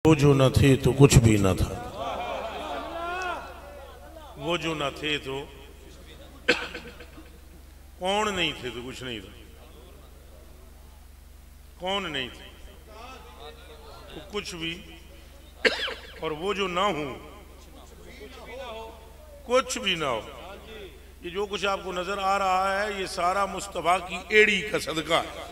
वो जो न थे तो कुछ भी न था, वो जो न थे तो कौन नहीं थे तो कुछ नहीं था, कौन नहीं थे तो कुछ भी, और वो जो ना हो कुछ भी ना हो। ये जो कुछ आपको नजर आ रहा है ये सारा मुस्तफा की एड़ी का सदका है।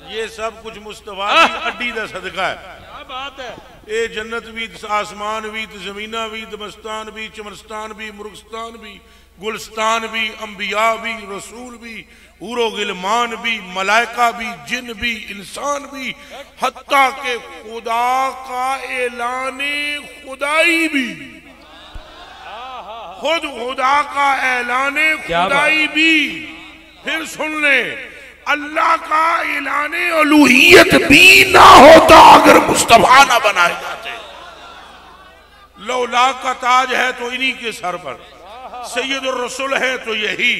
ये सब कुछ मुस्तफा की अड्डी का सदका है। क्या बात है। ये जन्नत भी, आसमान भी, जमीना भी, दमस्तान भी, चमरस्तान भी, मुर्गस्तान भी, गुलस्तान भी, अंबिया भी, रसूल भी, हूरो गिलमान भी, मलाइका भी, जिन भी, इंसान भी, हत्ता के खुदा का ऐलाने खुदाई भी, खुद खुदा का ऐलाने खुदाई भी। फिर सुन ले, अल्लाह का ऐलाने उलूहियत भी ना होता अगर मुस्तफा ना बनाए जाते। लौला का ताज है तो इन्हीं के सर पर, सैयदुर रसूल है तो यही,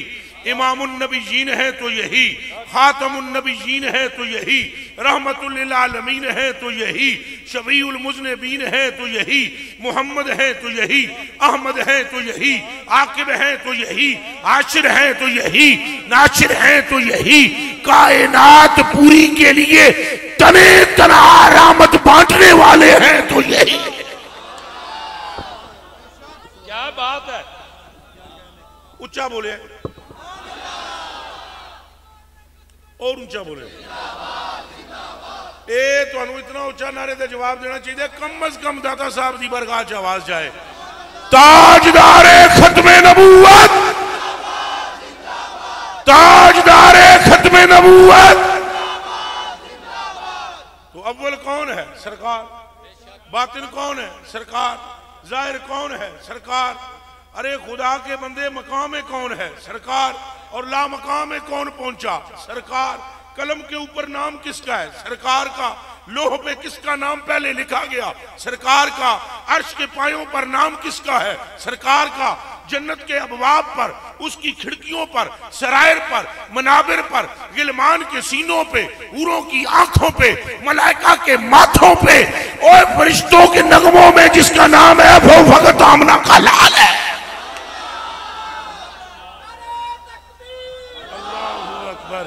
इमामुन नबीयीन है तो यही, खातमुन नबीयीन है तो यही, रहमतुल लिल आलमीन है तो यही, शफीउल मुज़निबीन है तो यही, मुहम्मद है तो यही, अहमद है तो यही, आकिब है तो यही, आशिर है तो यही, नाशिर है तो यही, कायनात पूरी के लिए तने तनहा रहमत बांटने वाले हैं तो यही। क्या बात है। ऊंचा बोले और ऊंचा बोले। ए तो इतना ऊंचा नारे का जवाब देना चाहिए, कम अज कम दाता साहब की बरगाह च आवाज जाए, ताजदारे खत्मे नबूवत, ताजदारे खत्मे नबूवत। तो अव्वल कौन है? सरकार। बातिन कौन है? सरकार। जाहिर कौन है? सरकार। अरे खुदा के बंदे, मकाम में कौन है? सरकार। और ला मकाम में कौन पहुंचा? सरकार। कलम के ऊपर नाम किसका है? सरकार का। लोह पे किसका नाम पहले लिखा गया? सरकार का। अर्श के पायों पर नाम किसका है? सरकार का। जन्नत के अबवाब पर, उसकी खिड़कियों पर, सरायर पर, मनाबिर पर, गिलमान के सीनों पे, हूरों की आंखों पे, मलाइका के माथों पे और फरिश्तों के नगमों में जिसका नाम है वो भगत आमना का लाल है। अल्लाहु अकबर,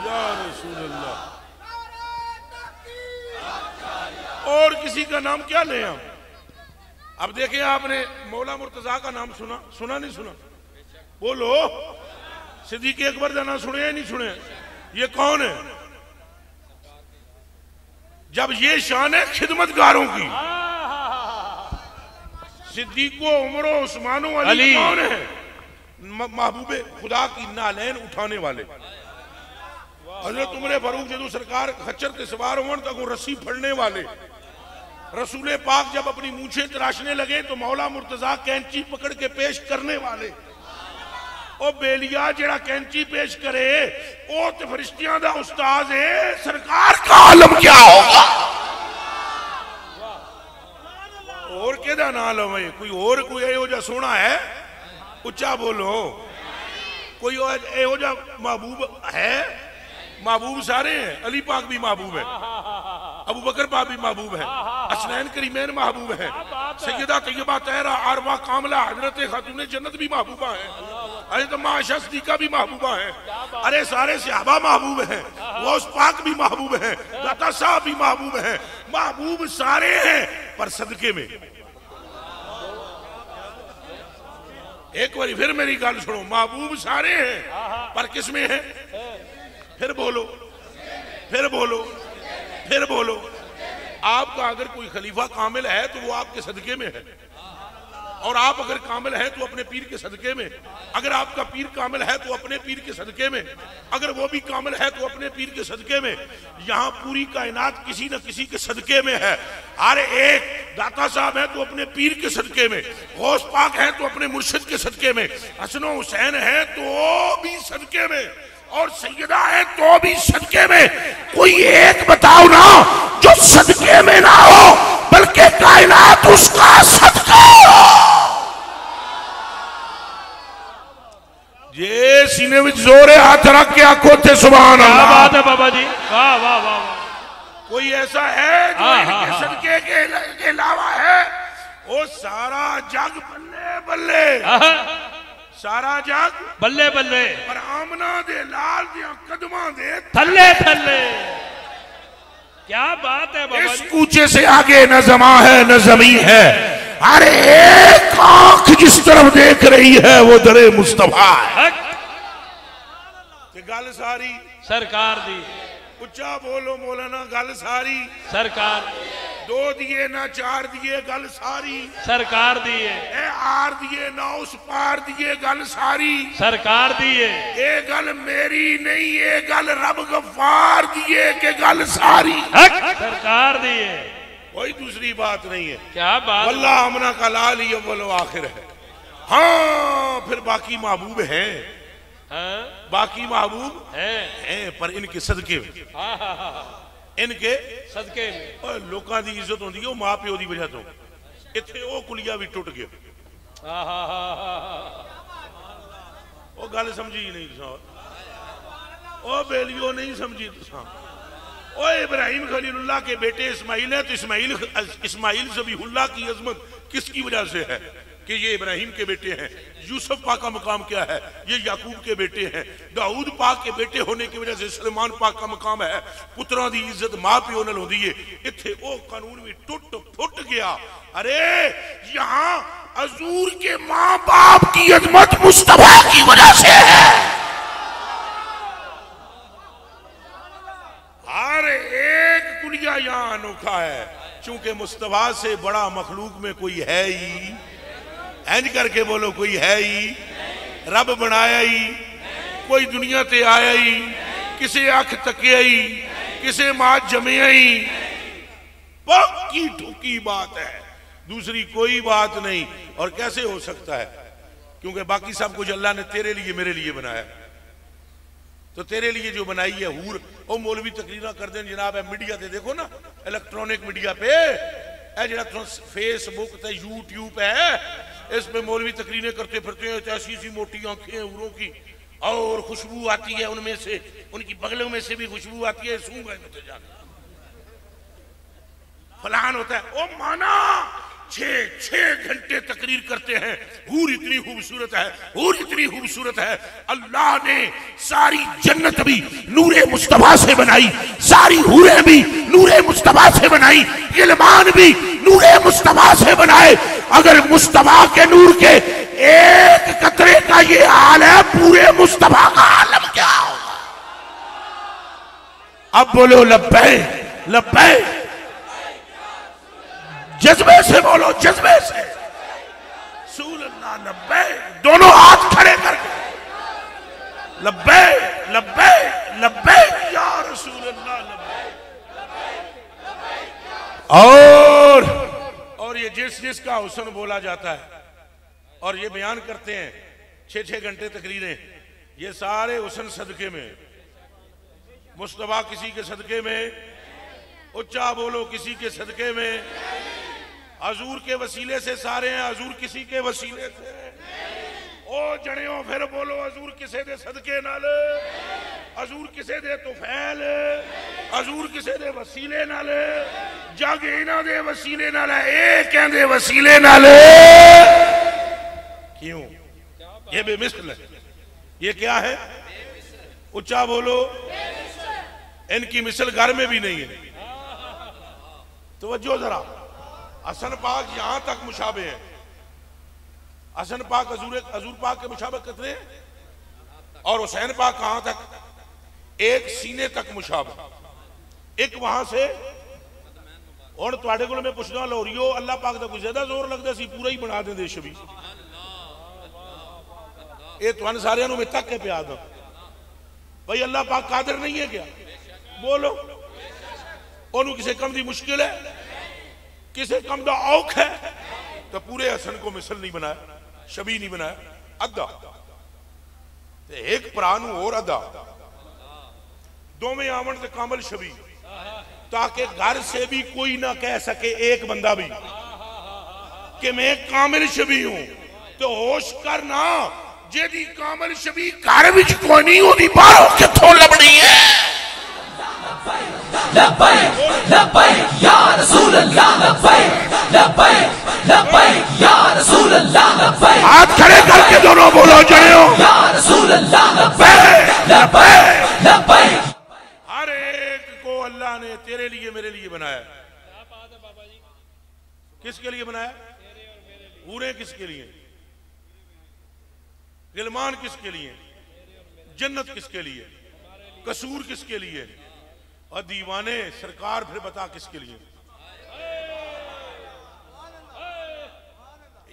या रसूल अल्लाह। और किसी का नाम क्या लें हम? अब देखिए, आपने मौला मुर्तजा का नाम सुना? सुना नहीं सुना? बोलो। सिद्दीक़ अकबर का नाम सुने या नहीं सुने? ये कौन है? जब ये शान है खिदमतगारों की, सिद्दीक़ो, उमरो, उस्मानो, अली कौन है? महबूबे खुदा की नालैन उठाने वाले। हज़रत उमर फारूक जदू सरकार खच्चर के सवार होने तक रस्सी फड़ने वाले। रसूले पाक जब अपनी मूछें तराशने लगे तो मौला मुर्तजा कैंची पकड़ के पेश करने वाले। ओ बेलिया, जेड़ा कैंची पेश करे ओ तो फरिश्तियां दा उस्ताद है, सरकार का आलम क्या होगा? और केदा नाल है? कोई और कोई एहो जा सोना है? उच्चा बोलो। कोई एहो जा महबूब है? महबूब सारे हैं। अली पाक भी महबूब है, अबू बकर पाक भी महबूब है, हसनैन करीमैन महबूब है, सैयदा तैयबा तहरा आरवा कामला हजरत खातून जन्नत भी महबूबा है, अरे तो आयशा सिद्दीका भी महबूबा है। अरे सारे सहाबा महबूब हैं, गौस पाक भी महबूब है, दाता साहब भी महबूब है। महबूब सारे हैं पर सदके में। एक बार फिर मेरी गल सुनो, महबूब सारे हैं पर किस में है? फिर बोलो, फिर बोलो, फिर बोलो। आपका अगर कोई खलीफा कामिल है तो वो आपके सदके में है, और आप अगर कामिल हैं तो अपने पीर के सदके में। अगर आपका पीर कामिल है तो अपने पीर के सदके में, अगर वो भी कामिल है तो अपने पीर के सदके में। यहाँ पूरी कायनात किसी न किसी के सदके में है। अरे एक दाता साहब है तो अपने पीर के सदके में, गौस पाक है तो अपने मुर्शिद के सदके में, हसन हुसैन है तो भी सदके में, और सैयदा है तो भी सदके में। कोई एक बताओ ना जो सदके में ना हो बल्कि कायनात उसका सदका हो। ये सीने में जोर है, हाथ रख के आंखों थे सुभान अल्लाह। क्या बात है बाबा जी, वाह वाह वाह। कोई ऐसा है जो इनके सदके के अलावा है? वो सारा जग बल्ले बल्ले, सारा जग बल्ले बल्ले, पर आमना दे लाल दिया कदमा दे थल्ले थल्ले। क्या बात है बाबा इस जी। कूचे से आगे न जमा है न जमी है, अरे एक आंख जिस तरफ देख रही है वो दरे मुस्तफा है। गल सारी सरकार दी, उच्चा बोलो मौलाना, गल सारी सरकार, दो दिए ना चार दिए, गल सारी सरकार दी है। ए आर दिए ना उस पार दिए, गल सारी सरकार दी है। ये गल मेरी नहीं, ये गल रब गफ्फार दिए के गल सारी सरकार दी है, कोई दूसरी बात नहीं है। क्या बात। वल्लाह हमना का लाल ही अव्वल व आखिर है। हाँ फिर बाकी महबूब हैं, बाकी महबूब हैं, पर इनके सदके में, इनके सदके में लोगों की इज्जत होती है वो मां प्यो की वजह तो। इत्थे वो कुलिया भी टुट गया। वो गल समझी नहीं तुसा, ओ बेलियो नहीं समझी तुसा। ओ इब्राहिम खलीलुल्लाह के बेटे इस्माइल है, तो इस्माइल ज़बीहुल्लाह की अजमत किसकी वजह से है कि ये इब्राहिम के बेटे हैं। यूसुफ पाक का मुकाम क्या है, ये याकूब के बेटे हैं। दाऊद पाक के बेटे होने की वजह से सलेमान पाक का मुकाम है। पुत्रों की इज्जत मां प्यो नाल होंदी है। इत्थे वो कानून भी टुट फुट गया। अरे यहाँ हजूर के मां बाप की अजमत मुस्तफा की वजह से है। हर एक कुलिया यहाँ अनोखा है, चूंकि मुस्तफा से बड़ा मखलूक में कोई है ही। इंज करके बोलो, कोई है ही? रब बनाया ही? कोई दुनिया ते आया ही? किसे अख तकिया ही? किसे मां जमिया ही? पक्की ठुकी बात है, दूसरी कोई बात नहीं। और कैसे हो सकता है? क्योंकि बाकी सब कुछ अल्लाह ने तेरे लिए मेरे लिए बनाया। तो तेरे लिए जो बनाई है हूर, वो मौलवी तकरीरा कर दें जनाब। है मीडिया ते देखो ना, इलेक्ट्रॉनिक मीडिया पे जो फेसबुक ते यूट्यूब है, इस पे मौलवी तकरीरें करते फिरते हैं। ऐसी सी मोटी आंखें हूरों की, और खुशबू आती है उनमें से, उनकी बगलों में से भी खुशबू आती है। सूंघ गए फलान होता है। ओ माना 6 घंटे तकरीर करते हैं, हूर इतनी खूबसूरत है, हूर इतनी खूबसूरत है। अल्लाह ने सारी जन्नत भी नूरे मुस्तफा से बनाई, सारी हूरें भी नूरे मुस्तफा से बनाई, गिलमान भी नूरे मुस्तफा से बनाए। अगर मुस्तफा के नूर के एक कतरे का ये हाल है, पूरे मुस्तफा का आलम क्या होगा? अब बोलो लब्बैक लब्बैक, जज्बे से बोलो, जज्बे से। रसूल अल्लाह लब्बैक, दोनों हाथ खड़े करके लब्बैक लब्बैक लब्बैक या रसूल अल्लाह लब्बैक। और ये जिसका हुस्न बोला जाता है और ये बयान करते हैं 6 घंटे तकरीरें, ये सारे हुस्न सदके में। मुस्तफा किसी के सदके में, उच्चा बोलो किसी के सदके में। हजूर के वसीले से सारे हैं, हजूर किसी के वसीले से। ओ जड़ियों फिर बोलो, हजूर किसे दे सदके नाल, हजूर किसे दे तुफैल, हजूर किसे दे वसीले नाल, जग इन्हां दे वसीले नाल है, ए कहंदे वसीले नाल। क्यों? ये बेमिसल है। ये क्या है? उच्चा बोलो, इनकी मिसल घर में भी नहीं है। तवज्जो जरा, हसन पाक यहां तक मुशाबे हैं। हसन पाक हजूर पाक के मुशाबे कितने, और हुसैन पाक कहां तक? एक सीने तक मुशाबे, एक वहां से। और तुहाडे कोल मैं पुछदा लाहौरियो, अल्लाह पाक दा कोई ज्यादा जोर लगदा सी, पूरा ही बना देंदे शबी। ये तुहानू सारियां नू मैं तक के पिया दा भाई, अल्लाह पाक कादिर नहीं है क्या? बोलो, ओनू किसी कम की मुश्किल है, किसी कम का औख है? तो पूरे हसन को मिसल नहीं बनाया, शबी नहीं बनाया, अद्धा। एक भरा नू और अद्धा, दोवें आवन ते कामल शबी, ताकि घर से भी कोई ना कह सके एक बंदा भी कि मैं कामिल शबी हूं। तो होश करना, जेदी कामल शबी घर विच कोई नहीं ओदी बाहरों कित्थों लभनी है। लब्बैक लब्बैक या रसूल अल्लाह, लब्बैक लब्बैक लब्बैक या रसूल अल्लाह, लब्बैक। हाथ खड़े करके दोनों बोलो जड़ो या रसूल अल्लाह, लब्बैक लब्बैक लब्बैक। हर एक को अल्लाह ने तेरे लिए मेरे लिए बनाया। किसके लिए बनाया? पूरे किसके लिए? गिलमान किसके लिए? जन्नत किसके लिए? कसूर किसके लिए? और दीवाने सरकार फिर बता किसके लिए?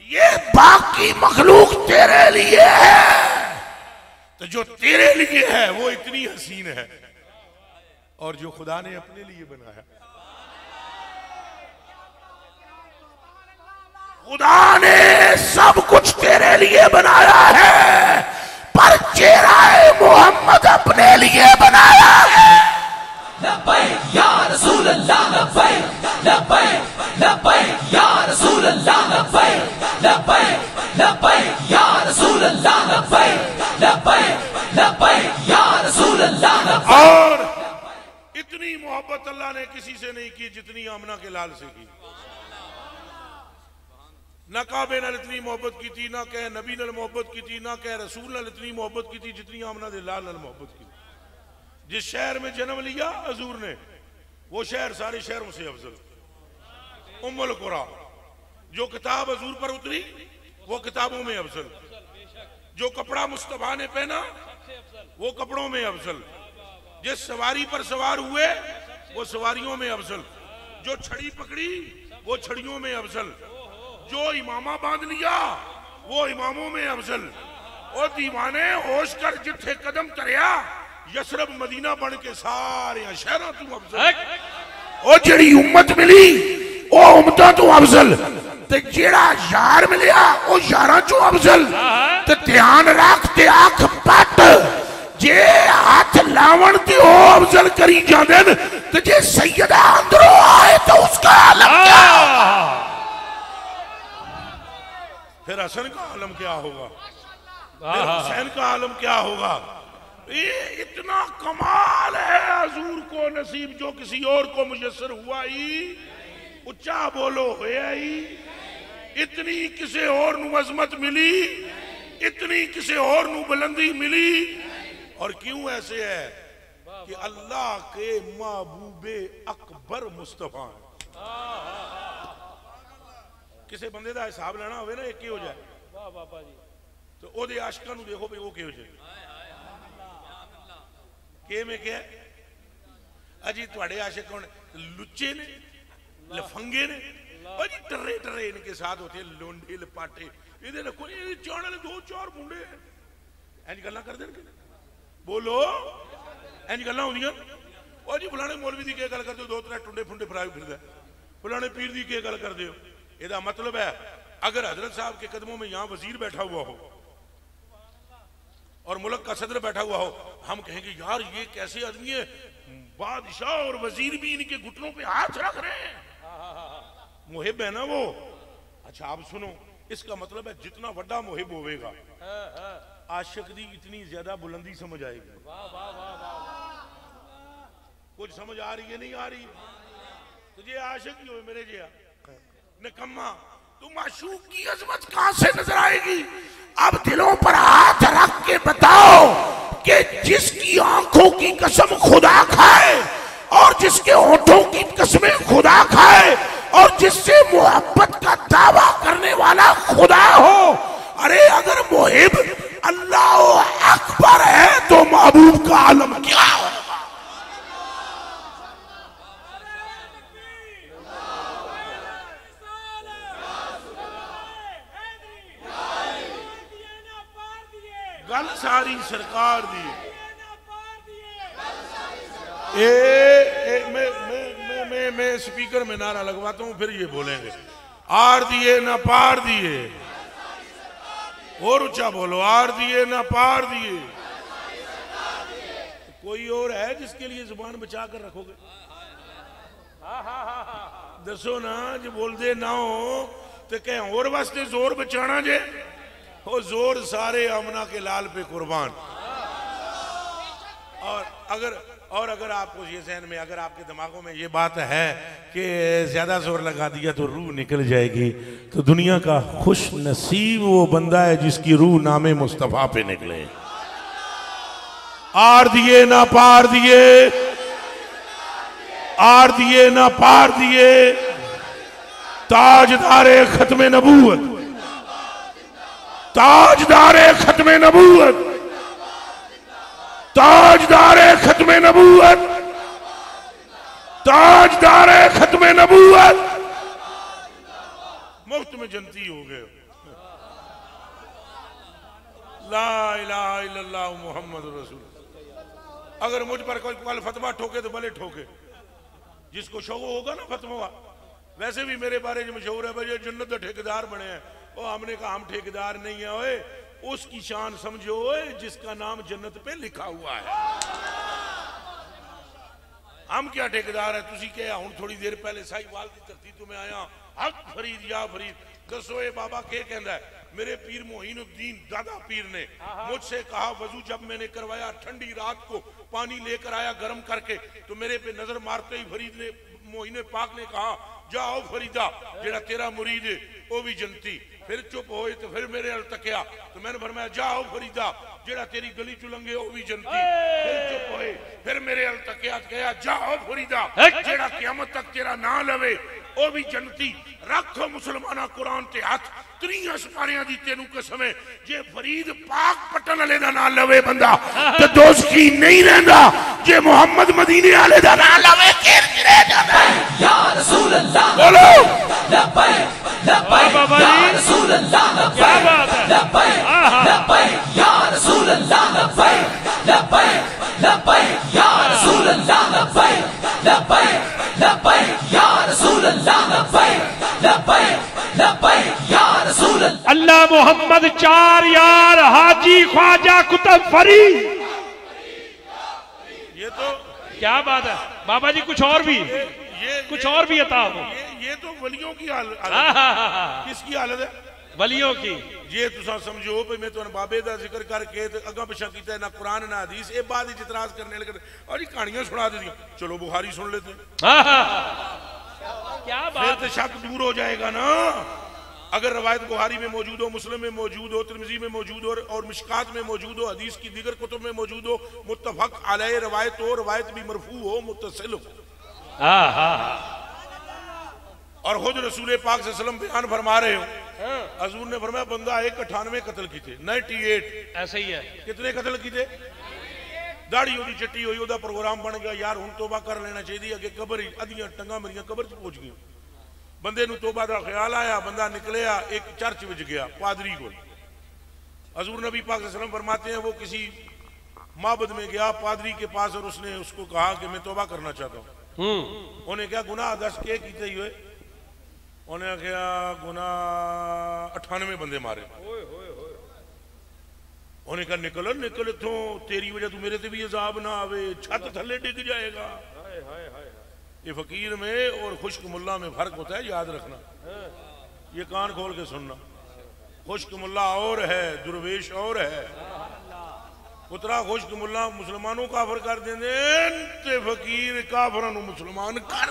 ये बाकी मखलूक तेरे लिए है, तो जो तेरे लिए है वो इतनी हसीन है, और जो खुदा ने अपने लिए बनाया, खुदा ने सब कुछ तेरे लिए बनाया है, पर चेहरा मोहम्मद अपने लिए बनाया है। लब्बैक या रसूल अल्लाह, लब्बैक लब्बैक लब्बैक या रसूल अल्लाह, लब्बैक लब्बैक लब्बैक या रसूल अल्लाह, लब्बैक लब्बैक लब्बैक या रसूल अल्लाह, लब्बैक। और इतनी मोहब्बत अल्लाह ने किसी से नहीं की जितनी आमना के लाल से की। ना काबे नाल इतनी मोहब्बत की थी, ना कह नबी नाल मोहब्बत की थी, ना कह रसूल नाल इतनी मोहब्बत की थी जितनी आमना दे लाल नाल मोहब्बत की। जिस शहर में जन्म लिया हजूर ने, वो शहर सारे शहरों से अफजल। उम्मुल कुरा, जो किताब हजूर पर उतरी वो किताबों में अफजल। जो कपड़ा मुस्तफा ने पहना वो कपड़ों में अफजल। जिस सवारी पर सवार हुए वो सवारियों में अफजल। जो छड़ी पकड़ी वो छड़ियों में अफजल। जो इमामा बांध लिया वो इमामों में अफजल। और दीवाने होश कर जिथे कदम तरिया, यसरब मदीना बन के सारे शहरों तू अफजल। और जेड़ी उम्मत मिली वो उम्मतां तू अफजल, ते जेड़ा यार मिलिया वो यारां चों अफजल। ते ध्यान रख ते अख पट, जे हाथ लावण ते ओ अफजल करी जांदे न, ते जे सैयदा अंदरों आए तो उसका आलम क्या होगा? फिर हसन का आलम क्या होगा? फिर हुसैन का आलम क्या होगा? ये इतना कमाल है हजूर को नसीब जो किसी और को मुयस्सर हुआ ही। उच्चा बोलो होया ही। इतनी किसी और नू अजमत मिली, इतनी किसी और नू बुलंदी मिली। और क्यों ऐसे है कि अल्लाह के महबूबे अकबर मुस्तफा है। किसी बंदे का हिसाब लेना हो ना, एक ही हो जाए तो ओदे आशिकां नू देखो भाई वो की हो जाए। के में क्या अजी थोड़े आशिक कौन? लुच्चे ने, लफंगे ने, अजी टर्रे टर्रे इनके साथ होते हैं, लोंडे लपाटे। ये रखो ये चाण वाले दो चार मुंडे इंज गल्लां करदे ने। बोलो इंज गल्लां होंदियां। ओ जी फलाने मौलवी दी क्या गल करदे हो? दो त्रै टुंडे फुंडे फराई फिरदा। फलाने पीर दी क्या गल करदे हो? ਇਹਦਾ मतलब है अगर हजरत साहब के कदमों में यहाँ वजीर बैठा हुआ हो और मुल्क का सदर बैठा हुआ हो, हम कहेंगे यार ये कैसे आदमी है, बादशाह और वजीर भी इनके घुटनों पे हाथ रख रहे हैं। मुहिब है ना वो। अच्छा आप सुनो, इसका मतलब है जितना बड़ा मुहिब होगा आशिक दी इतनी ज्यादा बुलंदी समझ आएगी। कुछ समझ आ रही है नहीं आ रही? तुझे आशिक ही हो मेरे जिया निकम्मा, तू माशूक की अजमत कहां से नजर आएगी? अब दिलों पर हाथ रख के बताओ कि जिसकी आंखों की कसम खुदा खाए और जिसके होठों की कसमें खुदा खाए और जिससे मोहब्बत का दावा करने वाला खुदा हो, अरे अगर मुहिब अल्लाह अकबर है तो महबूब का आलम क्या होगा? गल सारी सरकार दी। मैं स्पीकर में नारा लगवाता हूं फिर ये बोलेंगे, आर दिए ना पार दिए। और ऊंचा बोलो, आर दिए ना पार दिए। कोई और है जिसके लिए जुबान बचा कर रखोगे? दसो ना, जो बोल दे ना हो तो कह और वास्ते जोर बचाना जे। हो जोर सारे आमना के लाल पे कुर्बान। और अगर आपको ये जहन में, अगर आपके दिमागों में ये बात है कि ज्यादा जोर लगा दिया तो रूह निकल जाएगी, तो दुनिया का खुश नसीब वो बंदा है जिसकी रूह नामे मुस्तफा पे निकले। आर दिए ना पार दिए, आर दिए ना पार दिए, ताजदारे खत्मे नबूवत, ताजदारे खत्मे नबूवत, ताजदारे खत्मे नबूवत, ताजदारे खत्मे नबूवत। मुफ्त में जनती हो गए। ला इलाहा इल्लल्लाह मुहम्मद रसूल। अगर मुझ पर कोई कल फतवा ठोके तो भले ठोके, जिसको शौक होगा ना फतवा। वैसे भी मेरे बारे में मशहूर है भाई जन्नत के ठेकेदार बने हैं। वो हमने कहा हम ठेकेदार नहीं है, ओए उसकी शान समझो ओए जिसका नाम जन्नत पे लिखा हुआ है। हम क्या ठेकेदार है? तुसी क्या हूं थोड़ी देर पहले साहिवाल की धरती तो मैं आया, हक फरीद या फरीद दसो ये बाबा के कहता है। मेरे पीर मोहिनुद्दीन दादा पीर ने मुझसे कहा वजू जब मैंने करवाया, ठंडी रात को पानी लेकर आया गर्म करके, तो मेरे पे नजर मारते ही फरीद ने मोहिने पाक ने कहा जाओ फरीदा जेड़ा तेरा मुरीद है वो भी जनती। फिर चुप होए तो फिर मेरे अल तकिया तो मैंने फरमाया जाओ फरीदा जेड़ा तेरी गली चुलंगे वो भी जनती। फिर चुप होए फिर मेरे अल तकिया कहा जाओ फरीदा जेड़ा क़यामत तक तेरा ना लवे वो भी जनती। रखो मुसलमाना कुरान ते हाथ, त्रियां सपारियां दी तेनू कसम है जे फरीद पाक पटन वाले दा ना लवे बंदा ते दोस्ती नहीं रहंदा, जे मोहम्मद मदीने वाले दा ना लवे किर रह जांदा। या रसूल अल्लाह बोलो लब्बैक लब्बैक या रसूल अल्लाह क्या बात है। लब्बैक लब्बैक या रसूल अल्लाह लब्बैक लब्बैक लब्बैक या रसूल अल्लाह लब्बैक लब्बैक लब्बैक या रसूल अल्लाह लब्बैक लब्बैक लब्बैक या रसूल अल्लाह मोहम्मद चार यार हाजी ख्वाजा कुतुब फरीद। ये तो क्या बात है बाबा जी, कुछ और भी कुछ और भी अता हो। ये तो वलियों की हालत। किसकी हालत है? वलियों की। ये तुसा समझो भाई मैं तुहानू बाबे दा जिक्र करके अगा पिछा किया ना कुरान ना हदीस, ये बाद इतराज करने लगे और कहानियां सुना दी। चलो बुखारी सुन लेते क्या फिर बात तो शक दूर हो जाएगा ना। अगर रवायत बुखारी में मौजूद हो, मुस्लिम में मौजूद हो, तिरमिजी में मौजूद हो और मिशकात में मौजूद हो, हदीस की दीगर कुतुब में मौजूद हो, मुत्तफक अलैह रवायत हो, रवायत भी मरफू हो, मुत्तसिल हो, और खुद रसूल पाक सल्लल्लाहु अलैहि वसल्लम बयान फरमा रहे हो। हजूर ने फरमाया बंदा 98 कत्ल किए, 98 ऐसे ही है। कितने कत्ल किए? दाढ़ी ओदी चिट्टी हुई, ओदा प्रोग्राम बन गया यार हुण तौबा कर लेना चाहिए, अगे कबर ही अद्धियां टंगा मेरियां कबर च पहुंच गई। बंदे नूं तौबा दा ख्याल आया, बंदा निकलिया एक चर्च विच गया पादरी को। हजूर नबी पाक सल्लल्लाहु अलैहि वसल्लम फरमाते हैं वो किसी माबद में गया पादरी के पास और उसने उसको कहा कि मैं तौबा करना चाहता हूँ। उन्हें क्या गुनाह दस के किते हुए? उन्हें क्या गुनाह 98 बंदे मारे। उन्हें कहा निकल निकल इथों, तेरी वजह तू मेरे ते भी अजाब ना आवे, छत थल्ले डिग जाएगा। ये फकीर में और खुश्क मुल्ला में फर्क होता है, याद रखना। ये कान खोल के सुनना। खुश्क मुल्ला और है, दुर्वेश और है। उतरा खुश्क मुल्ला मुसलमानों काफर कर देंगे ते फकीर काफरां नूं मुसलमान कर।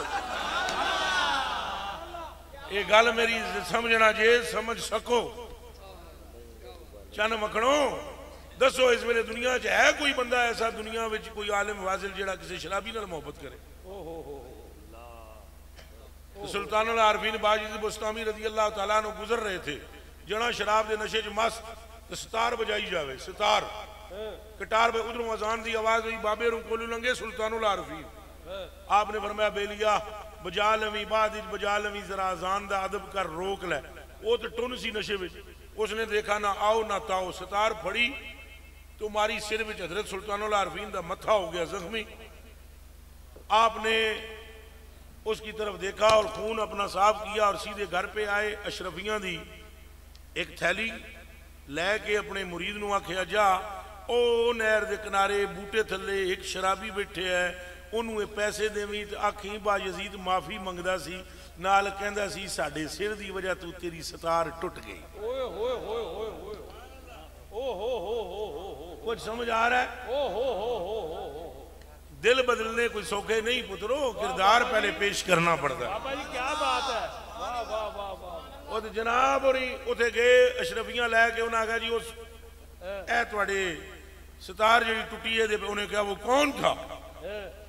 ये गल मेरी समझना जे समझ सको। चन मखणो दसो इस वेले दुनिया च है कोई बंदा ऐसा, दुनिया में कोई आलिम वाजिल जेड़ा किसी शराबी नाल मोहब्बत करे? सुल्तान अल आरफीन बाजिद बुस्तामी रज़ी अल्लाह तआला अन्हु गुजर रहे थे, जना शराब के नशे च मस्त, सितार बजाई जावे, सितार कटार पे उधरों अजान की आवाज हुई, बाबे रू कोलू लंगे सुल्तान अल आरफीन। आपने फरमाया बेलिया बजा लवी बाद बजा लवी, जरा अजान दा अदब कर रोक लै। वो तो टुन सी नशे में, उसने देखा ना आओ ना ताओ, सितार फड़ी तो मारी सिर में, हजरत सुल्तान अल आरफीन का मथा हो गया जख्मी। आपने उसकी तरफ देखा और खून अपना साफ किया और सीधे घर पे आए। अशरफियां दी एक थैली लैके अपने मुरीद नूं आखिया जा ओ नहर दे किनारे बूटे थले एक शराबी बैठे है, उन्होंने पैसे देवी तो आखी बा यजीद माफी मंगदा सी, नाल कहंदा सी साडे सिर दी वजह तू तेरी सितार टुट गई। कुछ समझ आ रहा है? दिल बदलने कोई सौखे नहीं पुत्रो, किरदार पहले पेश करना पड़ता है। बाबा जी क्या बात है, वाह वाह वाह वाह। ਉਹ जनाब और उथे गए अशरफियां लैके उन्हें आखा जी उस ए तुहाडे सितार जी टुटी है, उन्हें कहा वो कौन था?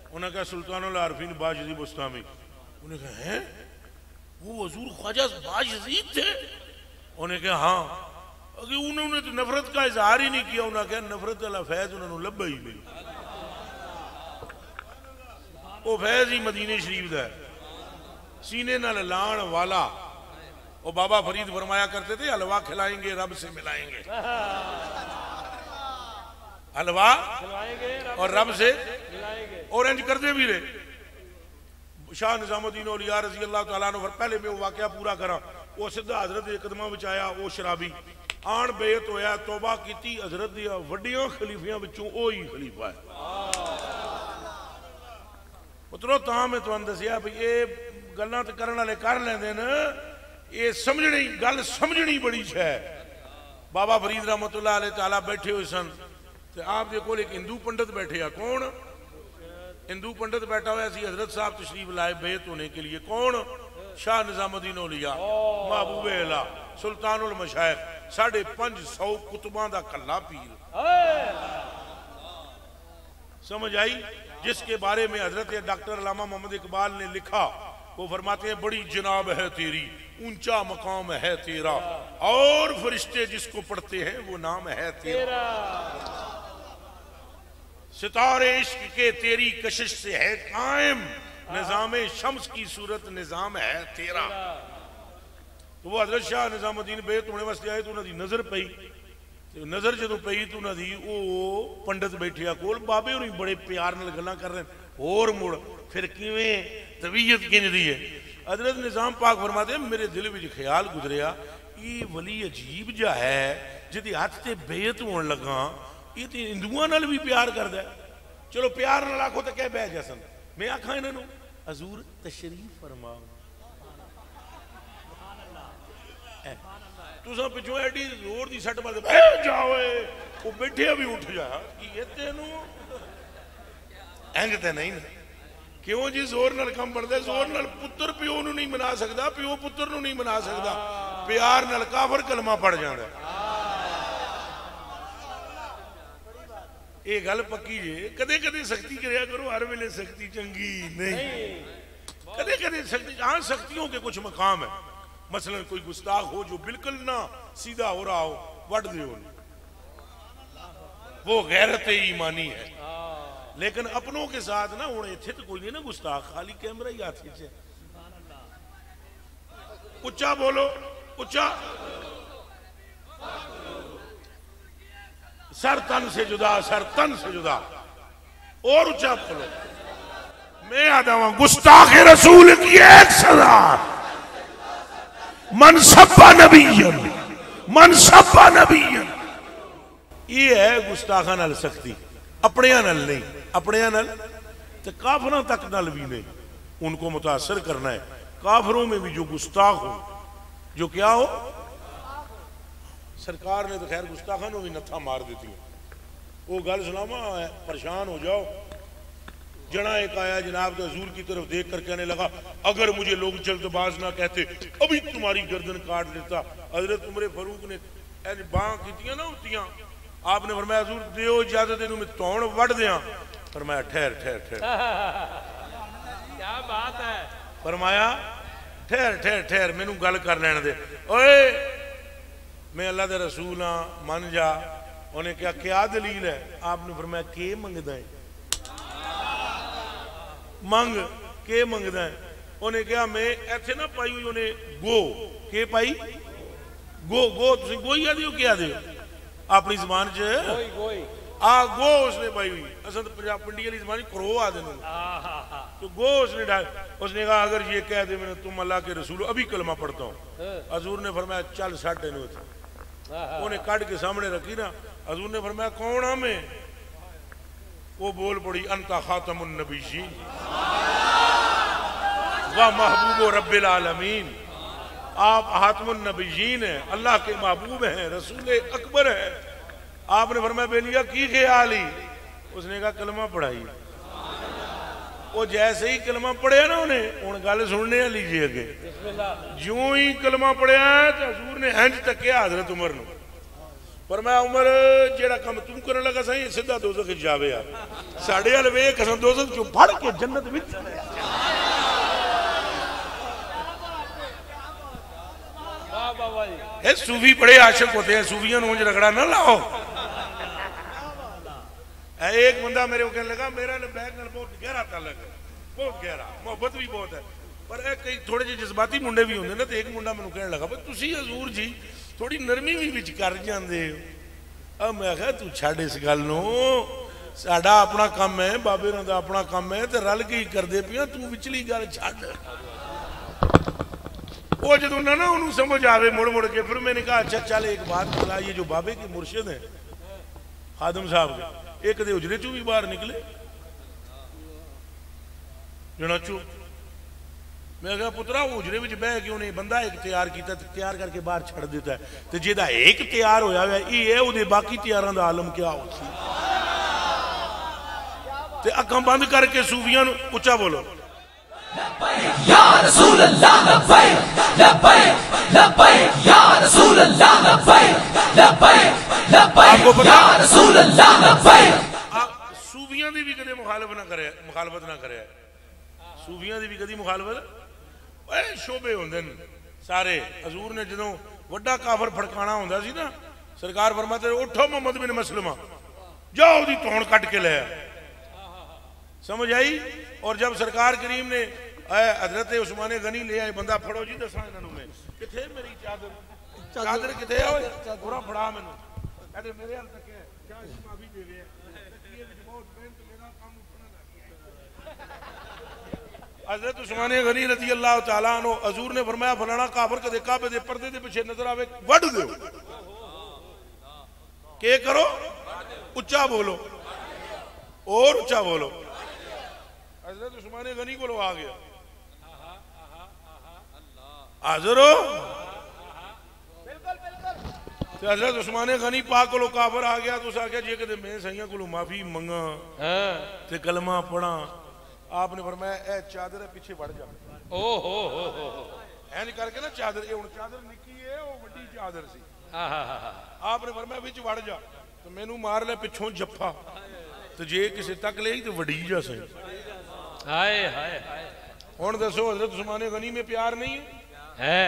उन्हें कहा सुल्तानुल आरिफीन बायजीद बुस्तामी। उन्हें कहा है वो हजूर ख्वाजा बायजीद थे? उन्हें कहा हाँ। अगर उन्होंने तो नफरत का इजहार ही नहीं किया, उन्हें कहा नफरत वाला फैज उन्होंने लभा ही नहीं। वो फैज ही मदीने शरीफ का है, सीने नाल लाण वाला। वो बाबा फरीद फरमाया करते थे हलवा खिलाएंगे रब से मिलाएंगे, हलवा और रब से मिलाएंगे। और इंज करते भी रहे। शाह निजामुद्दीन औलिया रजी अल्लाह तआला अन्हु, पहले मैं वो वाकया पूरा करा। वो सीधा हजरत के कदमां विच आया, वो शराबी आन बेत होया, तौबा की हजरत दी वड्डियां खलीफियां विचों ओ ही खलीफा है। पुत्रो तां मैं तुहानूं दसिया भी ये गल्लां ते करन वाले कर लैंदे न, ये समझनी गल समझनी बड़ी है। बाबा फरीद रहमतुल्लाह अलैह ताला बैठे हुए सन, तो आप दे कोल एक हिंदू पंडित बैठे आ। कौन हिंदू पंडित बैठा हुआ सी? हजरत साहब तशरीफ लाए बेत होने के लिए। कौन? शाह निजामुद्दीन औलिया महबूबे अला सुल्तानुल मशाइख 550 कुतुबां दा कल्ला पीर। समझ आई? जिसके बारे में हजरत डॉक्टर अल्लामा मोहम्मद इकबाल ने लिखा, वो फरमाते हैं बड़ी जनाब है तेरी, ऊंचा मकाम है तेरा, और फरिश्ते जिसको पढ़ते हैं वो नाम है तेरा। सितारे इश्क के तेरी कशिश से है कायम, निजामे शम्स की सूरत निजाम है तेरा। तो वो हजरत शाह निजामुद्दीन बेत होने वास्ते आए तो उन्होंने नजर पई, नजर जो पई तो उन्होंने वो पंडित बैठे कोल, बाबे होनी बड़े प्यार नाल गल्लां कर रहे हैं। और मुड़ फिर किवें तबीयत किंजदी है? हजरत निजाम पाक फरमाते मेरे दिल में ख्याल गुजरिया, ये वली अजीब जा है जिहदे हथ ते बेत होण लगा, ये तो हिंदुआं नाल भी प्यार करदा है। चलो प्यार नाल आखो तो कह बह जसन, मैं आखा इन्हां हजूर तशरीफ फरमाओ। तुसां पिछों एडी जोर दी सट मारदे बह जाओ, वो बैठे भी उठ जा कि तेनू इंज ते नहीं ना। क्यों जी? जोर नाल काम बनदा। जोर नाल पुत्र प्यो नूं नहीं मना सकदा, प्यो पुत्र नूं नहीं मना सकदा, प्यार नाल काफर कलमा पड़ जांदा। ये गल पक्की जे। कदे कदे सख्ती करया करो, हर वेले सख्ती चंगी नहीं। कदे कदे सख्ती, हाँ सख्तियों के कुछ मकाम है। मसलन कोई गुस्ताख हो जो बिल्कुल ना सीधा हो रहा हो, वट दे, वो गैरत ईमानी है। लेकिन अपनों के साथ ना हूं इत्थे तो कोई नहीं ना गुस्ताख, खाली कैमरा ही हाथ खींचे। उच्चा बोलो, उच्चा। सर तन से जुदा, सर तन से जुदा। और उच्चा बोलो। मैं आता हूं गुस्ताख रसूल की एक सजा, मनसब्बा नबीयन, मनसब्बा नबीयन। ये है गुस्ताखा नाल सख्ती, अपने नाल नहीं। अपने नाल तो काफरों तक नाल भी नहीं, उनको मुतासर करना है। काफरों में भी जो गुस्ताख हो, जो क्या हो, सरकार ने तो खैर गुस्ताखा को भी नथा मार देती है। वो गल सुनावा, परेशान हो जाओ। जना एक आया जनाब के हजूर की तरफ देख कर कहने लगा, अगर मुझे लोग जल्दबाज ना कहते अभी तुम्हारी गर्दन काट देता। हजरत उमर फारूक ने बां कीतियां ना होतियां, आपने फरमाया हजूर दियो इजाजत, इन्हू मैं तौण वड़ दियां। फरमाया ठहर ठहर ठहर। क्या बात है? फरमाया ठहर ठहर ठहर, मैनू गल कर लैण दे। ओए मैं अल्लाह दे रसूल हाँ, मन जा। उन्हें क्या क्या दलील है? आपने फरमाया के मंगदा है, मंग के मंगदा है? उन्हें क्या मैं इत्थे ना पाई हुई, उन्हें गो के पाई, गो गो तुसीं गोई आदे हो, क्या आदे हो अपनी जबान च? आ गो उसने पाई हुई। असल तो पंजाब पिंडी वाली जबान करो आदे ने, तो गो उसने डाल। उसने कहा अगर ये कह दे मैंने तुम अल्लाह के रसूल, अभी कलमा पढ़ता हूँ। हजूर ने फरमाया चल साढ़े नु। उन्हें काट के सामने रखी ना, हजूर ने फरमाया कौन आ मैं? वो बोल पड़ी अंता खातमुन नबीयीन व महबूब रब्बिल आलमीन। आप खातमुन नबीयीन हैं, अल्लाह के महबूब हैं, रसूल अकबर है। आपने फरमाया बेलिया की ख्याल ही? उसने कहा कलमा पढ़ाई। वो जैसे ही कलमा पढ़िया ना उन्हें हुण गल सुनने लीजिए अगे, ज्यों ही कलमा पढ़िया तो हजूर ने इंज तकिया हजरत उमर नूं, पर मैं उमर जेड़ा काम तू करन लगा सही सीधा दोज़ख च जावे यार, साडे हल वेख असां दोज़ख चों फड़ के जन्नत विच। ये सूफी बड़े आशिक होते हैं, सूफियों में रगड़ा ना लाओ। एक बंदा मेरे को कहने लगा मेरा लबैक नाल बहुत गहरा ताल्लुक है, बहुत गहरा, मोहब्बत भी बहुत है, पर कई थोड़े जे जज्बाती मुंडे भी होंगे ना। तो एक मुंडा मैनूं कहने लगा भाई तुसीं हजूर जी थोड़ी नरमी भी विच कर जांदे हो। अब मैं कहा तू छड्ड इस गल नूं, साडा अपना काम है, बाबे होरां दा अपना काम है, ते रल के ही करदे पिया, तू विचली गल छड्ड। वो जो ना उन्होंने समझ आवे मुड़ मुड़ के, फिर मैंने कहा अच्छा चल एक बात बता, ये जो बाबे के मुर्शिद हैं खादम साहब के, एक कदे उजरे चू भी बाहर निकले जनाचू। मैं कहा पुत्रा उजरे में बह क्यों नहीं, बंदा एक तैयार किया, तैयार करके बाहर छड़ देता है, तो जेदा एक तैयार होया ये है उहदे बाकी तैयारां दा आलम क्या हो। ते अखां बंद करके सूफियां नूं उच्चा बोलो या रसूल अल्लाह लब्बैक लब्बैक लब्बैक या रसूल अल्लाह लब्बैक लब्बैक लब्बैक या रसूल अल्लाह लब्बैक। सूफियां दी भी कदे मुखालफत ना करे, सूफियां दी भी कदी मुखालफत शोबे होंदे ने सारे। हजूर ने जदों वड्डा काफर फड़काना होंदा सी ना, सरकार फरमाते उठो मोहम्मद बिन मसलमा जाओ दी तौण कट के ले, समझ आई। और जब सरकार करीम ने हजरत उस्मान गनी ले आए, बंदा फड़ो जी दसा इन्होंने मैं किथे मेरी चादर, चादर किथे है पूरा फड़ा मैनू, कहते मेरे हाल तक है क्या माफी दे रहे हैं, बहुत मेहनत मेरा काम उठना लग गया। हजरत उस्मान गनी रज़ी अल्लाह तआला अन्हु हजूर ने फरमाया फलाना काफर कदे काबे दे पर्दे दे पीछे नजर आवे वड दो, के करो उच्चा बोलो और उच्चा बोलो। हजरत उस्मान गनी को आ गया हाजिर हो, हजरत उस्मान गनी पाक को काफर आ गया, तो आख्या जे कदे मैं सही को माफी मंगा ते कलमा पढ़ा, आपने फरमाया ए चादर पीछे बढ़ जा। इंज करके ना चादर, ये हुण चादर निक्की है वो बड़ी चादर सी, आपने फरमाया विच वड़ जा, तो मैनू मार ले पिछों जफ्फा, तो जे किसी तक ले तो वड़ी जा सही। हाय हाय हाय, हुण दसो हजरत उस्मान गनी में प्यार नहीं है?